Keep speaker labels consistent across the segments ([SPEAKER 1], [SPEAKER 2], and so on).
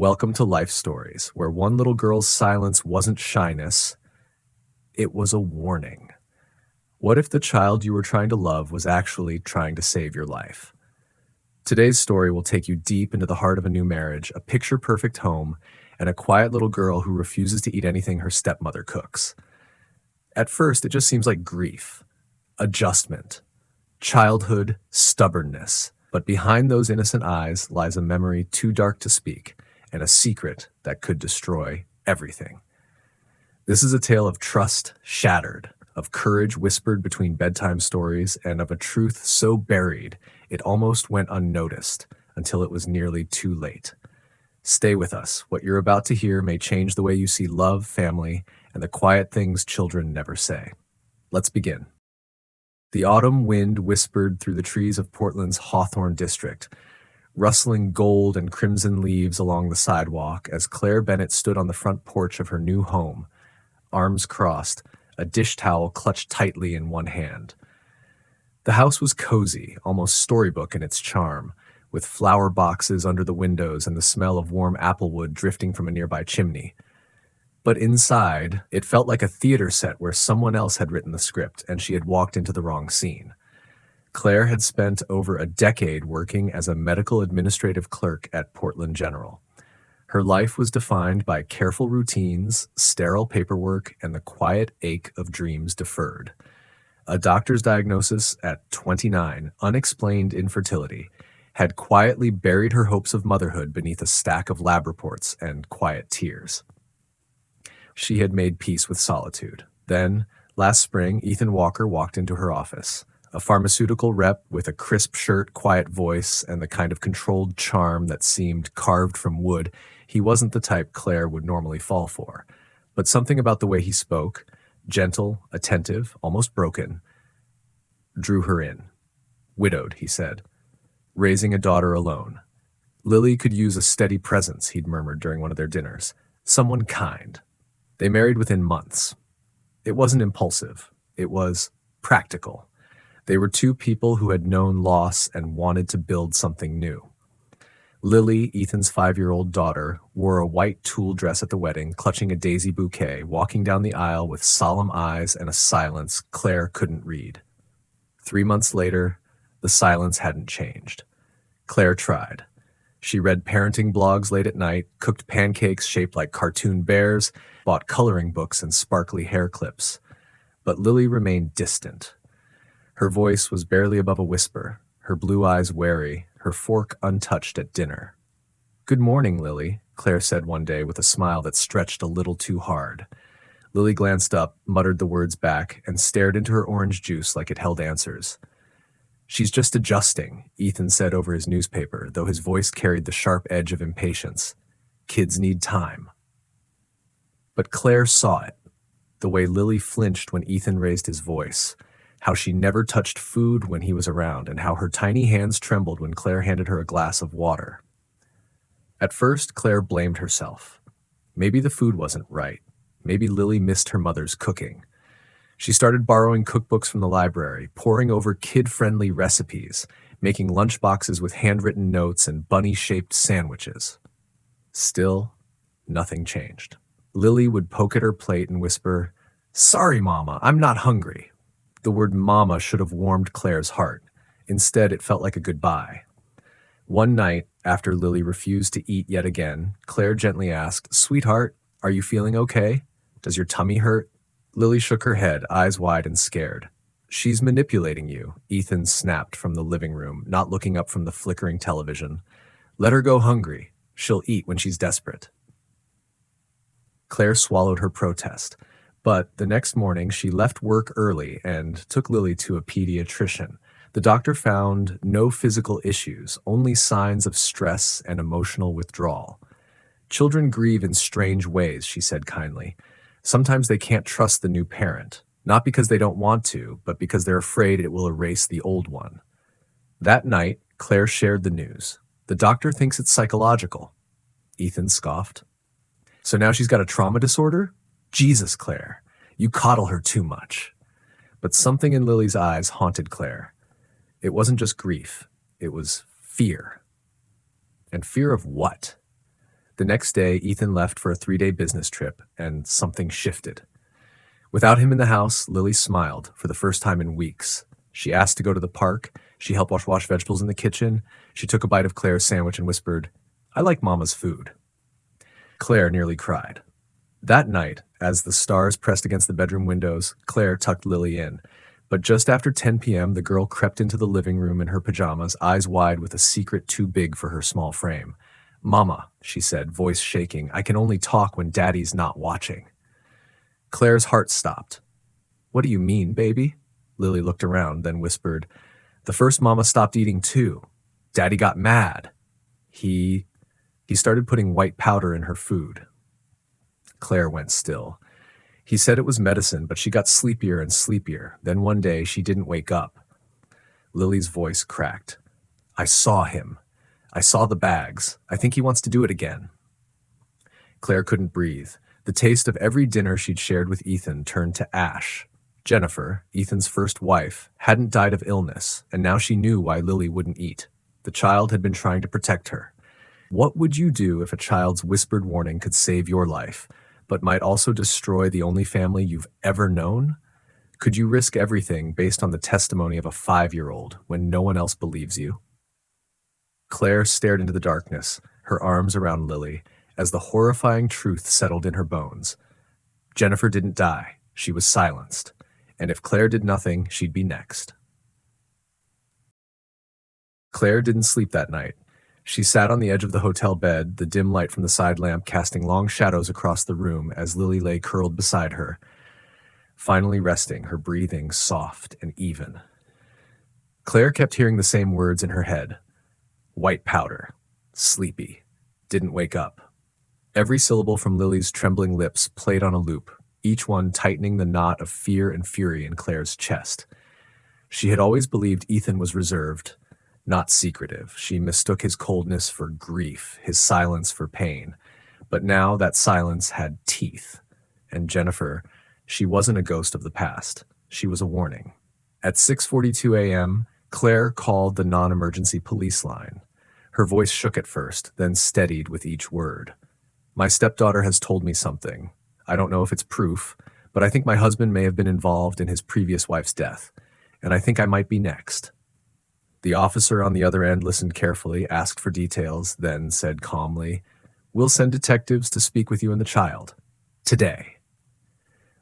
[SPEAKER 1] Welcome to Life Stories, where one little girl's silence wasn't shyness, it was a warning. What if the child you were trying to love was actually trying to save your life? Today's story will take you deep into the heart of a new marriage, a picture-perfect home, and a quiet little girl who refuses to eat anything her stepmother cooks. At first, it just seems like grief, adjustment, childhood, stubbornness. But behind those innocent eyes lies a memory too dark to speak, and a secret that could destroy everything. This is a tale of trust shattered, of courage whispered between bedtime stories, and of a truth so buried it almost went unnoticed until it was nearly too late. Stay with us. What you're about to hear may change the way you see love, family, and the quiet things children never say. Let's begin. The autumn wind whispered through the trees of Portland's Hawthorne district, rustling gold and crimson leaves along the sidewalk as Claire Bennett stood on the front porch of her new home, arms crossed, a dish towel clutched tightly in one hand. The house was cozy, almost storybook in its charm, with flower boxes under the windows and the smell of warm applewood drifting from a nearby chimney. But inside, it felt like a theater set where someone else had written the script and she had walked into the wrong scene. Claire had spent over a decade working as a medical administrative clerk at Portland General. Her life was defined by careful routines, sterile paperwork, and the quiet ache of dreams deferred. A doctor's diagnosis at 29, unexplained infertility, had quietly buried her hopes of motherhood beneath a stack of lab reports and quiet tears. She had made peace with solitude. Then, last spring, Ethan Walker walked into her office. A pharmaceutical rep with a crisp shirt, quiet voice, and the kind of controlled charm that seemed carved from wood. He wasn't the type Claire would normally fall for. But something about the way he spoke, gentle, attentive, almost broken, drew her in. Widowed, he said. Raising a daughter alone. Lily could use a steady presence, he'd murmured during one of their dinners. Someone kind. They married within months. It wasn't impulsive. It was practical. They were two people who had known loss and wanted to build something new. Lily, Ethan's 5-year-old daughter, wore a white tulle dress at the wedding, clutching a daisy bouquet, walking down the aisle with solemn eyes and a silence Claire couldn't read. 3 months later, the silence hadn't changed. Claire tried. She read parenting blogs late at night, cooked pancakes shaped like cartoon bears, bought coloring books and sparkly hair clips. But Lily remained distant. Her voice was barely above a whisper, her blue eyes wary, her fork untouched at dinner. "Good morning, Lily," Claire said one day with a smile that stretched a little too hard. Lily glanced up, muttered the words back, and stared into her orange juice like it held answers. "She's just adjusting," Ethan said over his newspaper, though his voice carried the sharp edge of impatience. "Kids need time." But Claire saw it, the way Lily flinched when Ethan raised his voice, how she never touched food when he was around, and how her tiny hands trembled when Claire handed her a glass of water. At first, Claire blamed herself. Maybe the food wasn't right. Maybe Lily missed her mother's cooking. She started borrowing cookbooks from the library, poring over kid-friendly recipes, making lunchboxes with handwritten notes and bunny-shaped sandwiches. Still, nothing changed. Lily would poke at her plate and whisper, "Sorry, Mama, I'm not hungry." The word mama should have warmed Claire's heart. Instead, it felt like a goodbye. One night, after Lily refused to eat yet again, Claire gently asked, "Sweetheart, are you feeling okay? Does your tummy hurt?" Lily shook her head, eyes wide and scared. "She's manipulating you," Ethan snapped from the living room, not looking up from the flickering television. "Let her go hungry. She'll eat when she's desperate." Claire swallowed her protest. But the next morning, she left work early and took Lily to a pediatrician. The doctor found no physical issues, only signs of stress and emotional withdrawal. "Children grieve in strange ways," she said kindly. "Sometimes they can't trust the new parent, not because they don't want to, but because they're afraid it will erase the old one." That night, Claire shared the news. "The doctor thinks it's psychological." Ethan scoffed. "So now she's got a trauma disorder? Jesus, Claire, you coddle her too much." But something in Lily's eyes haunted Claire. It wasn't just grief, it was fear. And fear of what? The next day, Ethan left for a 3-day business trip, and something shifted. Without him in the house, Lily smiled for the first time in weeks. She asked to go to the park. She helped wash vegetables in the kitchen. She took a bite of Claire's sandwich and whispered, "I like Mama's food." Claire nearly cried. That night, as the stars pressed against the bedroom windows, Claire tucked Lily in. But just after 10 p.m., the girl crept into the living room in her pajamas, eyes wide with a secret too big for her small frame. "Mama," she said, voice shaking, "I can only talk when Daddy's not watching." Claire's heart stopped. "What do you mean, baby?" Lily looked around, then whispered, "The first Mama stopped eating too. Daddy got mad. He started putting white powder in her food." Claire went still. "He said it was medicine, but she got sleepier and sleepier. Then one day she didn't wake up." Lily's voice cracked. "I saw him. I saw the bags. I think he wants to do it again." Claire couldn't breathe. The taste of every dinner she'd shared with Ethan turned to ash. Jennifer, Ethan's first wife, hadn't died of illness, and now she knew why Lily wouldn't eat. The child had been trying to protect her. What would you do if a child's whispered warning could save your life, but might also destroy the only family you've ever known? Could you risk everything based on the testimony of a 5-year-old when no one else believes you? Claire stared into the darkness, her arms around Lily, as the horrifying truth settled in her bones. Jennifer didn't die. She was silenced. And if Claire did nothing, she'd be next. Claire didn't sleep that night. She sat on the edge of the hotel bed, the dim light from the side lamp casting long shadows across the room as Lily lay curled beside her, finally resting, her breathing soft and even. Claire kept hearing the same words in her head. White powder. Sleepy. Didn't wake up. Every syllable from Lily's trembling lips played on a loop, each one tightening the knot of fear and fury in Claire's chest. She had always believed Ethan was reserved, not secretive. She mistook his coldness for grief, his silence for pain. But now that silence had teeth. And Jennifer, she wasn't a ghost of the past. She was a warning. At 6:42 a.m., Claire called the non-emergency police line. Her voice shook at first, then steadied with each word. "My stepdaughter has told me something. I don't know if it's proof, but I think my husband may have been involved in his previous wife's death, and I think I might be next." The officer on the other end listened carefully, asked for details, then said calmly, "We'll send detectives to speak with you and the child. Today."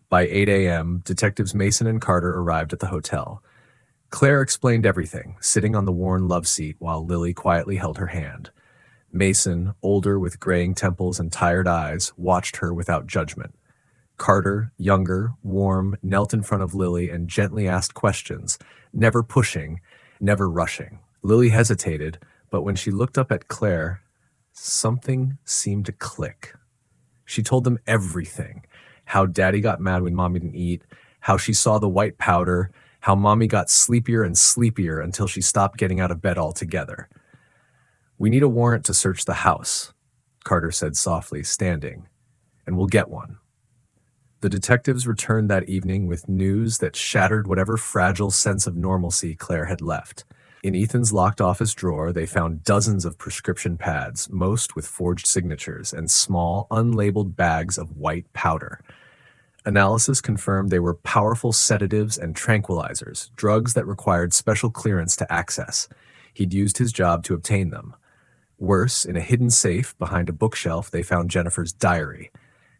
[SPEAKER 1] By 8 a.m., Detectives Mason and Carter arrived at the hotel. Claire explained everything, sitting on the worn love seat while Lily quietly held her hand. Mason, older with graying temples and tired eyes, watched her without judgment. Carter, younger, warm, knelt in front of Lily and gently asked questions, never pushing, never rushing. Lily hesitated, but when she looked up at Claire, something seemed to click. She told them everything. How Daddy got mad when Mommy didn't eat, how she saw the white powder, how Mommy got sleepier and sleepier until she stopped getting out of bed altogether. "We need a warrant to search the house," Carter said softly, standing, "and we'll get one." The detectives returned that evening with news that shattered whatever fragile sense of normalcy Claire had left. In Ethan's locked office drawer, they found dozens of prescription pads, most with forged signatures, and small, unlabeled bags of white powder. Analysis confirmed they were powerful sedatives and tranquilizers, drugs that required special clearance to access. He'd used his job to obtain them. Worse, in a hidden safe behind a bookshelf, they found Jennifer's diary.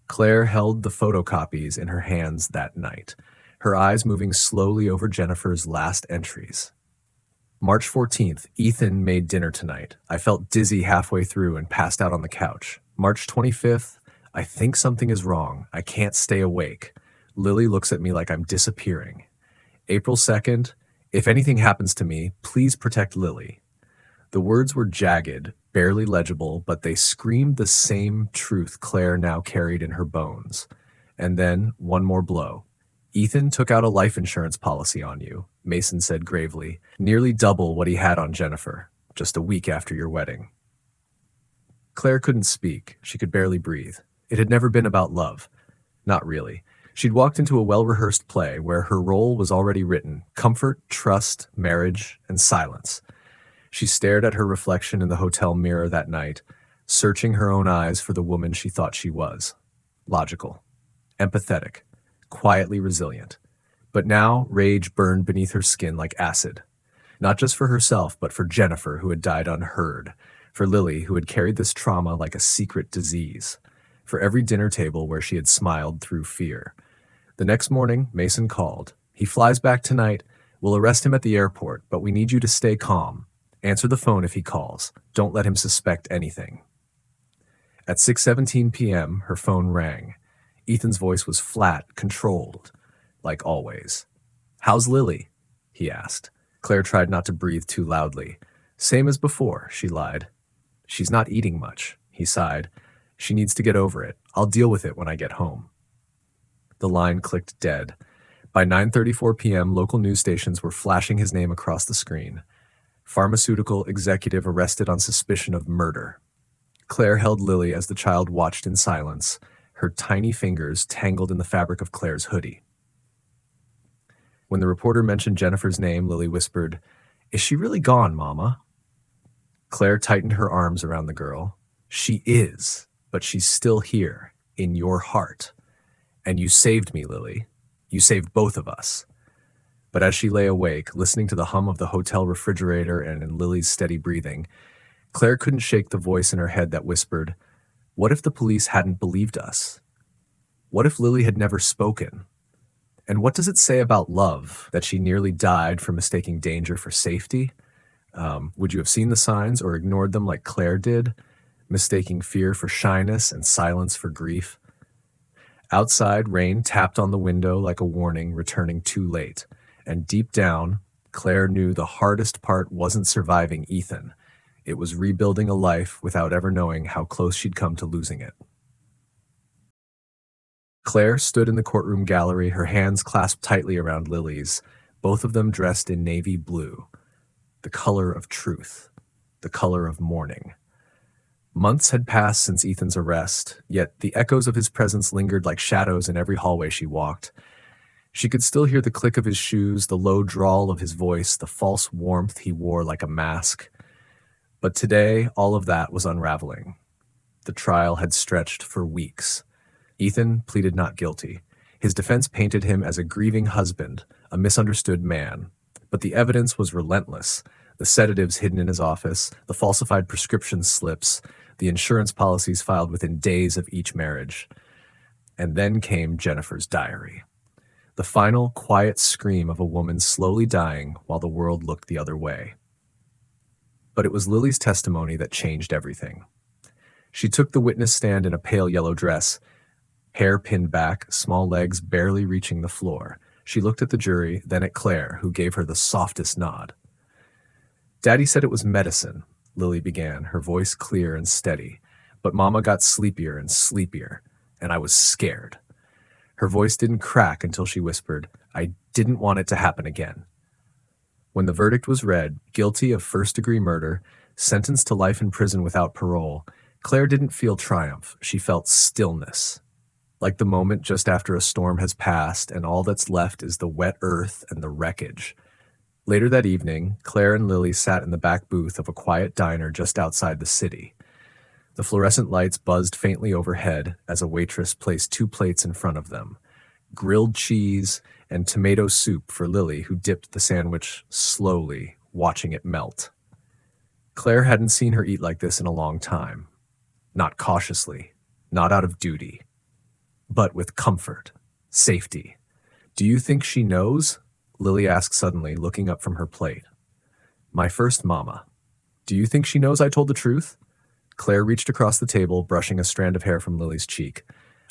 [SPEAKER 1] Claire held the photocopies in her hands that night, her eyes moving slowly over Jennifer's last entries. March 14th, Ethan made dinner tonight. I felt dizzy halfway through and passed out on the couch. March 25th, I think something is wrong. I can't stay awake. Lily looks at me like I'm disappearing. April 2nd, if anything happens to me, please protect Lily. The words were jagged, barely legible, but they screamed the same truth Claire now carried in her bones. And then, one more blow. Ethan took out a life insurance policy on you, Mason said gravely, nearly double what he had on Jennifer, just a week after your wedding. Claire couldn't speak. She could barely breathe. It had never been about love. Not really. She'd walked into a well-rehearsed play where her role was already written: comfort, trust, marriage, and silence. She stared at her reflection in the hotel mirror that night, searching her own eyes for the woman she thought she was. Logical, empathetic, quietly resilient. But now rage burned beneath her skin like acid. Not just for herself, but for Jennifer, who had died unheard, for Lily, who had carried this trauma like a secret disease, for every dinner table where she had smiled through fear. The next morning, Mason called. He flies back tonight. We'll arrest him at the airport, but we need you to stay calm. Answer the phone if he calls. Don't let him suspect anything. At 6:17 p.m., her phone rang. Ethan's voice was flat, controlled, like always. "How's Lily?" he asked. Claire tried not to breathe too loudly. "Same as before," she lied. "She's not eating much," he sighed. "She needs to get over it. I'll deal with it when I get home." The line clicked dead. By 9:34 p.m., local news stations were flashing his name across the screen. Pharmaceutical executive arrested on suspicion of murder. Claire held Lily as the child watched in silence, her tiny fingers tangled in the fabric of Claire's hoodie. When the reporter mentioned Jennifer's name, Lily whispered, "Is she really gone, Mama?" Claire tightened her arms around the girl. "She is, but she's still here, in your heart. And you saved me, Lily. You saved both of us." But as she lay awake, listening to the hum of the hotel refrigerator and in Lily's steady breathing, Claire couldn't shake the voice in her head that whispered, "What if the police hadn't believed us? What if Lily had never spoken? And what does it say about love that she nearly died for mistaking danger for safety? Would you have seen the signs or ignored them like Claire did, mistaking fear for shyness and silence for grief?" Outside, rain tapped on the window like a warning, returning too late. And deep down, Claire knew the hardest part wasn't surviving Ethan. It was rebuilding a life without ever knowing how close she'd come to losing it. Claire stood in the courtroom gallery, her hands clasped tightly around Lily's, both of them dressed in navy blue, the color of truth, the color of mourning. Months had passed since Ethan's arrest, yet the echoes of his presence lingered like shadows in every hallway she walked. She could still hear the click of his shoes, the low drawl of his voice, the false warmth he wore like a mask. But today, all of that was unraveling. The trial had stretched for weeks. Ethan pleaded not guilty. His defense painted him as a grieving husband, a misunderstood man. But the evidence was relentless. The sedatives hidden in his office, the falsified prescription slips, the insurance policies filed within days of each marriage. And then came Jennifer's diary. The final, quiet scream of a woman slowly dying while the world looked the other way. But it was Lily's testimony that changed everything. She took the witness stand in a pale yellow dress, hair pinned back, small legs barely reaching the floor. She looked at the jury, then at Claire, who gave her the softest nod. "Daddy said it was medicine," Lily began, her voice clear and steady. "But Mama got sleepier and sleepier, and I was scared." Her voice didn't crack until she whispered, "I didn't want it to happen again." When the verdict was read, guilty of first-degree murder, sentenced to life in prison without parole, Claire didn't feel triumph. She felt stillness. Like the moment just after a storm has passed and all that's left is the wet earth and the wreckage. Later that evening, Claire and Lily sat in the back booth of a quiet diner just outside the city. The fluorescent lights buzzed faintly overhead as a waitress placed 2 plates in front of them, grilled cheese and tomato soup for Lily, who dipped the sandwich slowly, watching it melt. Claire hadn't seen her eat like this in a long time. Not cautiously, not out of duty, but with comfort, safety. "Do you think she knows?" Lily asked suddenly, looking up from her plate. "My first mama. Do you think she knows I told the truth?" Claire reached across the table, brushing a strand of hair from Lily's cheek.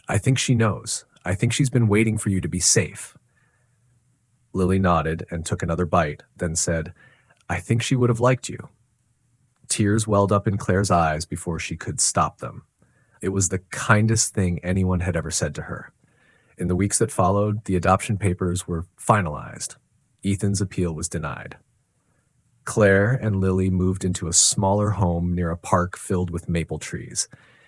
[SPEAKER 1] "I think she knows. I think she's been waiting for you to be safe." Lily nodded and took another bite, then said, "I think she would have liked you." Tears welled up in Claire's eyes before she could stop them. It was the kindest thing anyone had ever said to her. In the weeks that followed, the adoption papers were finalized. Ethan's appeal was denied. Claire and Lily moved into a smaller home near a park filled with maple trees.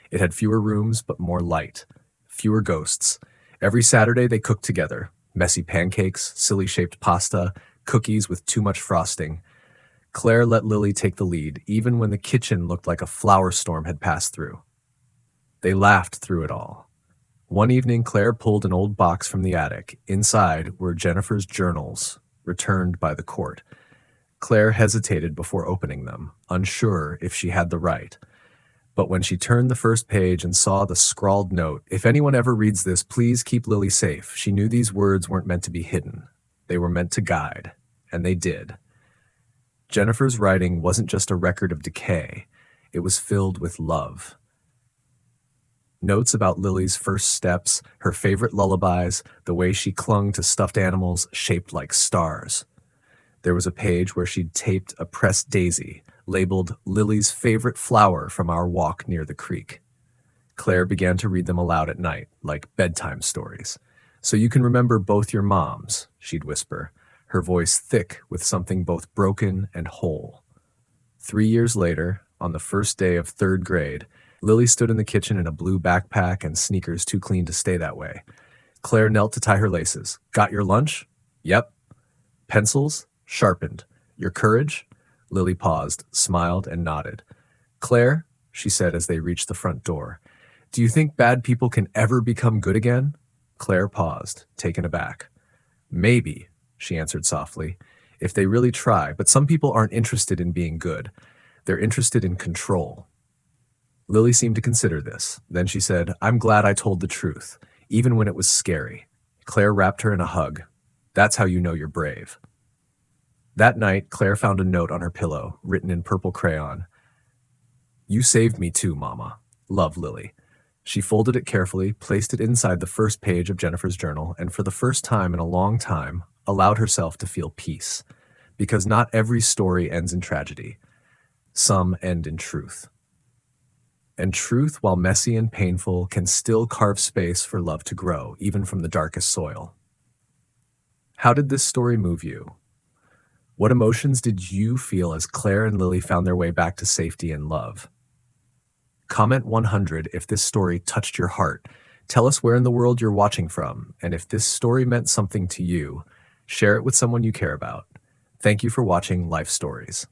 [SPEAKER 1] It had fewer rooms, but more light, fewer ghosts. Every Saturday they cooked together, messy pancakes, silly-shaped pasta, cookies with too much frosting. Claire let Lily take the lead, even when the kitchen looked like a flower storm had passed through. They laughed through it all. One evening, Claire pulled an old box from the attic. Inside were Jennifer's journals, returned by the court. Claire hesitated before opening them, unsure if she had the right. But when she turned the first page and saw the scrawled note, "If anyone ever reads this, please keep Lily safe," she knew these words weren't meant to be hidden. They were meant to guide, and they did. Jennifer's writing wasn't just a record of decay, it was filled with love. Notes about Lily's first steps, her favorite lullabies, the way she clung to stuffed animals shaped like stars. There was a page where she'd taped a pressed daisy, labeled Lily's favorite flower from our walk near the creek. Claire began to read them aloud at night, like bedtime stories. "So you can remember both your moms," she'd whisper, her voice thick with something both broken and whole. 3 years later, on the first day of third grade, Lily stood in the kitchen in a blue backpack and sneakers too clean to stay that way. Claire knelt to tie her laces. "Got your lunch?" "Yep." "Pencils?" "Sharpened." "Your courage?" Lily paused, smiled, and nodded. "Claire," she said as they reached the front door, "do you think bad people can ever become good again?" Claire paused, taken aback. "Maybe," she answered softly, "if they really try, but some people aren't interested in being good. They're interested in control." Lily seemed to consider this. Then she said, "I'm glad I told the truth, even when it was scary." Claire wrapped her in a hug. "That's how you know you're brave." That night, Claire found a note on her pillow, written in purple crayon. "You saved me too, Mama. Love, Lily." She folded it carefully, placed it inside the first page of Jennifer's journal, and for the first time in a long time, allowed herself to feel peace. Because not every story ends in tragedy. Some end in truth. And truth, while messy and painful, can still carve space for love to grow, even from the darkest soil. How did this story move you? What emotions did you feel as Claire and Lily found their way back to safety and love? Comment 100 if this story touched your heart. Tell us where in the world you're watching from, and if this story meant something to you, share it with someone you care about. Thank you for watching Life Stories.